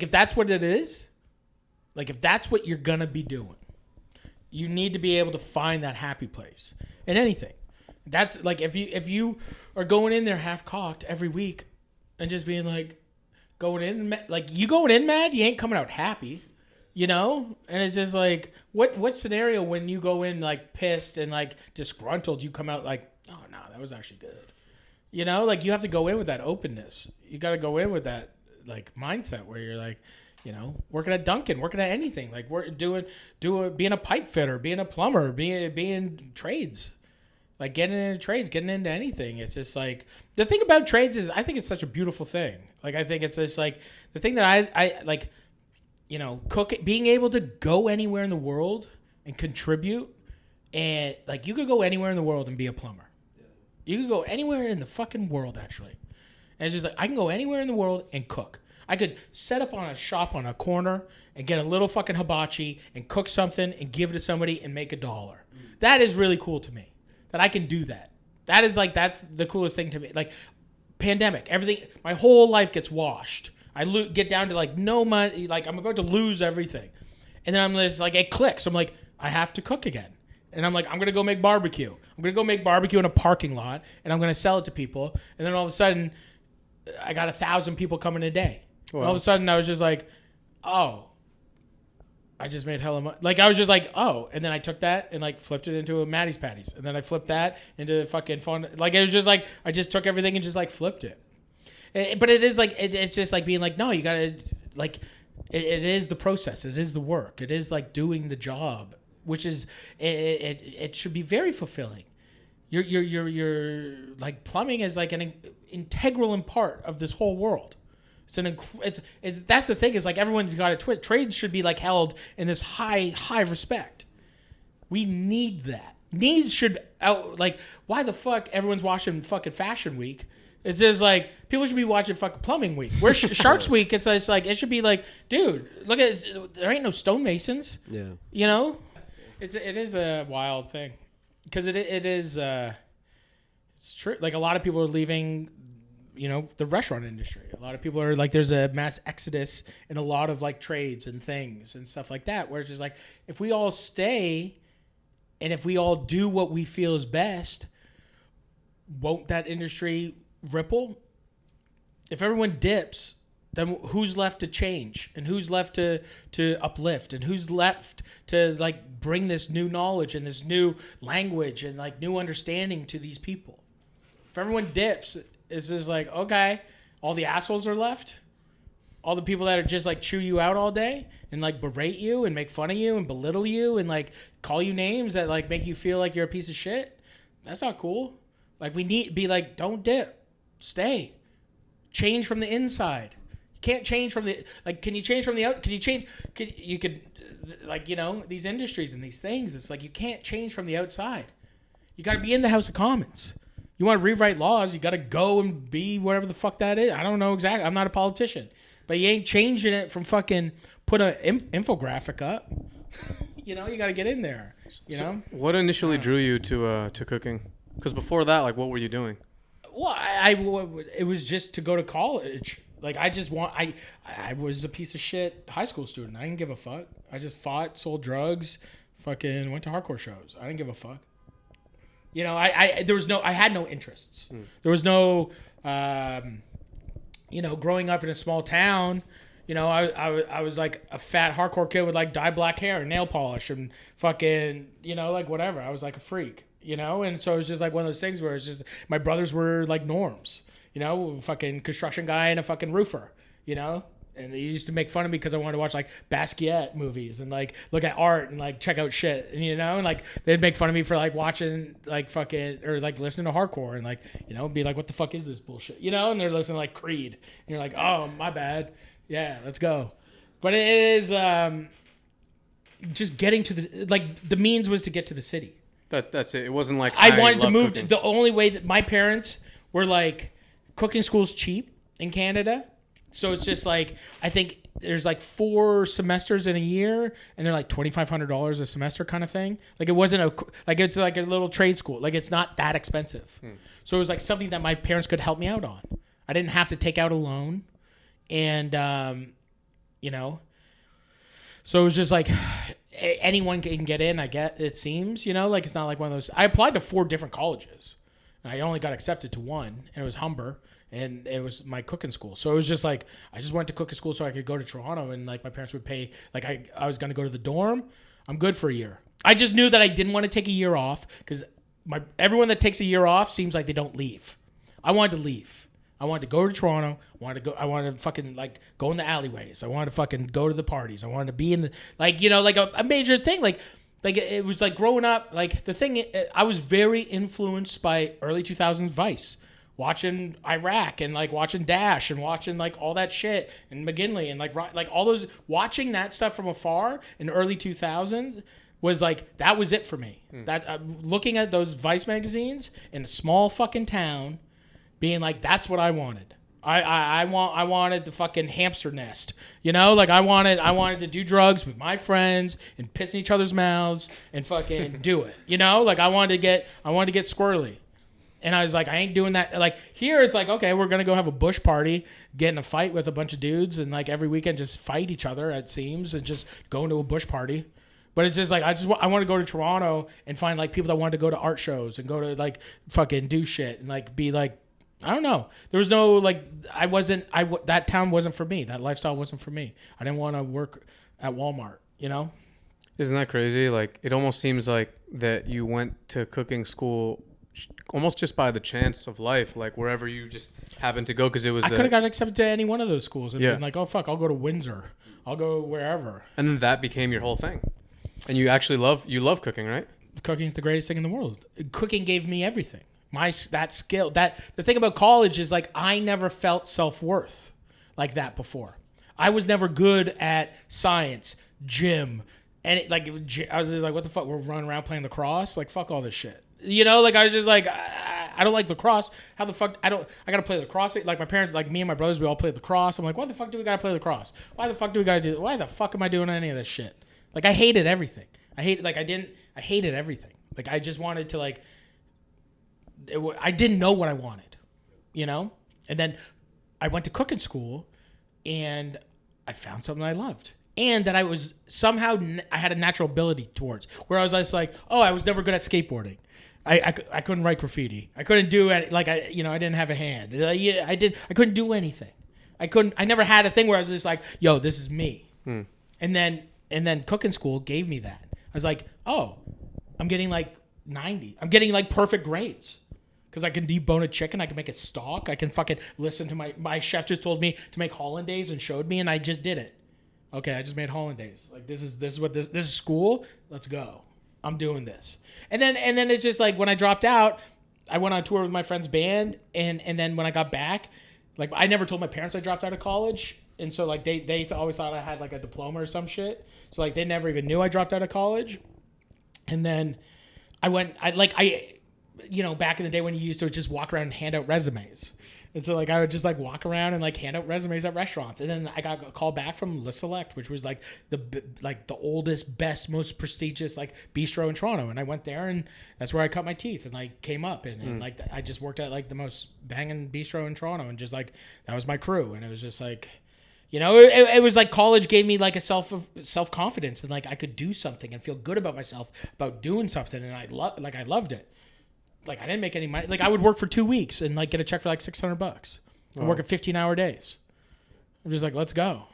if that's what it is, like if that's what you're gonna be doing, you need to be able to find that happy place in anything. That's like if you are going in there half cocked every week and just being like going in like you going in mad, you ain't coming out happy, you know? And it's just like what scenario when you go in like pissed and like disgruntled, you come out like, oh no, that was actually good. You know, like you have to go in with that openness. You got to go in with that like mindset where you're like, you know, working at Dunkin', working at anything, like we're being a pipe fitter, being a plumber, being trades, like getting into trades, getting into anything. It's just like the thing about trades is I think it's such a beautiful thing. Like I think it's just like the thing that I like, you know, being able to go anywhere in the world and contribute, and like you could go anywhere in the world and be a plumber. You could go anywhere in the fucking world actually, and it's just like I can go anywhere in the world and cook. I could set up on a shop on a corner and get a little fucking hibachi and cook something and give it to somebody and make $1. That is really cool to me. That I can do that. That is like, that's the coolest thing to me. Like pandemic, everything, my whole life gets washed. I get down to like no money, like I'm about to lose everything. And then I'm just like, it clicks. I'm like, I have to cook again. And I'm like, I'm going to go make barbecue. I'm going to go make barbecue in a parking lot and I'm going to sell it to people. And then all of a sudden, I got 1,000 people coming a day. Wow. All of a sudden, I was just like, oh, I just made hella money. Like, I was just like, oh. And then I took that and, like, flipped it into a Matty's Patties. And then I flipped that into fucking fun. Like, it was just like, I just took everything and just, like, flipped it. But it is, like, it's just, like, being like, no, you got to, like, it is the process. It is the work. It is, like, doing the job, which is, it should be very fulfilling. You're like, plumbing is, like, an integral part of this whole world. It's that's the thing is like everyone's got a twist. Trades should be like held in this high respect. We need that. Needs should out like why the fuck everyone's watching fucking Fashion Week? It's just like people should be watching fucking Plumbing Week. Where's Sharks Week? It's like it should be like, dude, look at there ain't no stonemasons. Yeah, you know, it is a wild thing because it is it's true. Like a lot of people are leaving. You know, the restaurant industry. A lot of people are like, there's a mass exodus in a lot of like trades and things and stuff like that, where it's just like, if we all stay and if we all do what we feel is best, won't that industry ripple? If everyone dips, then who's left to change and who's left to uplift and who's left to like bring this new knowledge and this new language and like new understanding to these people? If everyone dips, it's just like, okay, all the assholes are left. All the people that are just like chew you out all day and like berate you and make fun of you and belittle you and like call you names that like make you feel like you're a piece of shit. That's not cool. Like we need to be like, don't dip, stay, change from the inside. You can't change from the, like, can you change from the out? Can you change? You could like, you know, these industries and these things. It's like, you can't change from the outside. You got to be in the House of Commons. You want to rewrite laws, you got to go and be whatever the fuck that is. I don't know exactly. I'm not a politician. But you ain't changing it from fucking put an infographic up. You know, you got to get in there. You know? What initially drew you to cooking? Because before that, like, what were you doing? Well, it was just to go to college. Like, I was a piece of shit high school student. I didn't give a fuck. I just fought, sold drugs, fucking went to hardcore shows. I didn't give a fuck. You know, I had no interests. There was no, you know, growing up in a small town, you know, I was like a fat hardcore kid with like dyed black hair and nail polish and fucking, you know, like whatever. I was like a freak, you know? And so it was just like one of those things where it's just, my brothers were like norms, you know, fucking construction guy and a fucking roofer, you know? And they used to make fun of me because I wanted to watch like Basquiat movies and like look at art and like check out shit, and you know, and like they'd make fun of me for like watching like fucking or like listening to hardcore and like, you know, be like, what the fuck is this bullshit, you know? And they're listening to like Creed, and you're like, oh my bad, yeah, let's go. But it is just getting to the like the means was to get to the city. That's it. It wasn't like I wanted to move. The only way that my parents were like, cooking school's cheap in Canada. So it's just like, I think there's like 4 semesters in a year and they're like $2,500 a semester kind of thing. Like it wasn't like it's like a little trade school. Like it's not that expensive. So it was like something that my parents could help me out on. I didn't have to take out a loan. And you know? So it was just like anyone can get in, I get it seems, you know, like it's not like one of those. I applied to 4 different colleges. And I only got accepted to one, and it was Humber, and it was my cooking school. So it was just like I just went to cooking school so I could go to Toronto, and like my parents would pay. Like I was going to go to the dorm. I'm good for a year. I just knew that I didn't want to take a year off because everyone that takes a year off seems like they don't leave. I wanted to leave. I wanted to go to Toronto. I wanted to fucking like go in the alleyways. I wanted to fucking go to the parties. I wanted to be in the like, you know, like a major thing. Like it was like growing up. Like the thing, I was very influenced by early 2000s Vice, watching Iraq and like watching Dash and watching like all that shit and McGinley and like all those, watching that stuff from afar in early 2000s was like, that was it for me. That looking at those Vice magazines in a small fucking town, being like, that's what I wanted. I wanted the fucking hamster nest, you know, like I wanted to do drugs with my friends and piss in each other's mouths and fucking do it, you know, like I wanted to get squirrely, and I was like, I ain't doing that. Like here, it's like, okay, we're gonna go have a bush party, get in a fight with a bunch of dudes, and like every weekend just fight each other. It seems, and just go into a bush party. But it's just like I want to go to Toronto and find like people that wanted to go to art shows and go to like fucking do shit and like be like. I don't know. There was no like that town wasn't for me. That lifestyle wasn't for me. I didn't want to work at Walmart, you know? Isn't that crazy? Like it almost seems like that you went to cooking school almost just by the chance of life, like wherever you just happened to go because it was I could have got accepted to any one of those schools and been like, "Oh fuck, I'll go to Windsor. I'll go wherever." And then that became your whole thing. And you actually love cooking, right? Cooking's the greatest thing in the world. Cooking gave me everything. That skill, the thing about college is like I never felt self-worth like that before. I was never good at science, gym, and I was just like, what the fuck? We're running around playing lacrosse, like fuck all this shit, you know? Like I was just like, I don't like lacrosse. How the fuck? I gotta play lacrosse. Like my parents, like me and my brothers, we all played lacrosse. I'm like, why the fuck do we gotta play lacrosse? Why the fuck do we gotta do that? Why the fuck am I doing any of this shit? Like I hated everything. I hated everything. Like I just wanted to like. I didn't know what I wanted, you know? And then I went to cooking school and I found something I loved. And that I was somehow, I had a natural ability towards. Where I was just like, oh, I was never good at skateboarding. I couldn't write graffiti. I couldn't do it. Like, I didn't have a hand. I couldn't do anything. I never had a thing where I was just like, yo, this is me. And then cooking school gave me that. I was like, oh, I'm getting like 90. I'm getting like perfect grades. Because I can debone a chicken, I can make it stock, I can fucking listen to my chef just told me to make hollandaise and showed me, and I just did it. Okay, I just made hollandaise. Like this is school. Let's go. I'm doing this. And then it's just like when I dropped out, I went on tour with my friend's band, and then when I got back, like I never told my parents I dropped out of college, and so like they always thought I had like a diploma or some shit. So like they never even knew I dropped out of college. And then back in the day when you used to just walk around and hand out resumes. And so like I would just like walk around and like hand out resumes at restaurants. And then I got a call back from Le Select, which was like the oldest, best, most prestigious like bistro in Toronto. And I went there and that's where I cut my teeth and like came up and like I just worked at like the most banging bistro in Toronto and just like that was my crew. And it was just like, you know, it was like college gave me like a self-confidence and like I could do something and feel good about myself about doing something. And I loved it. Like I didn't make any money. Like I would work for 2 weeks and like get a check for like $600 and work at 15-hour days. I'm just like, let's go.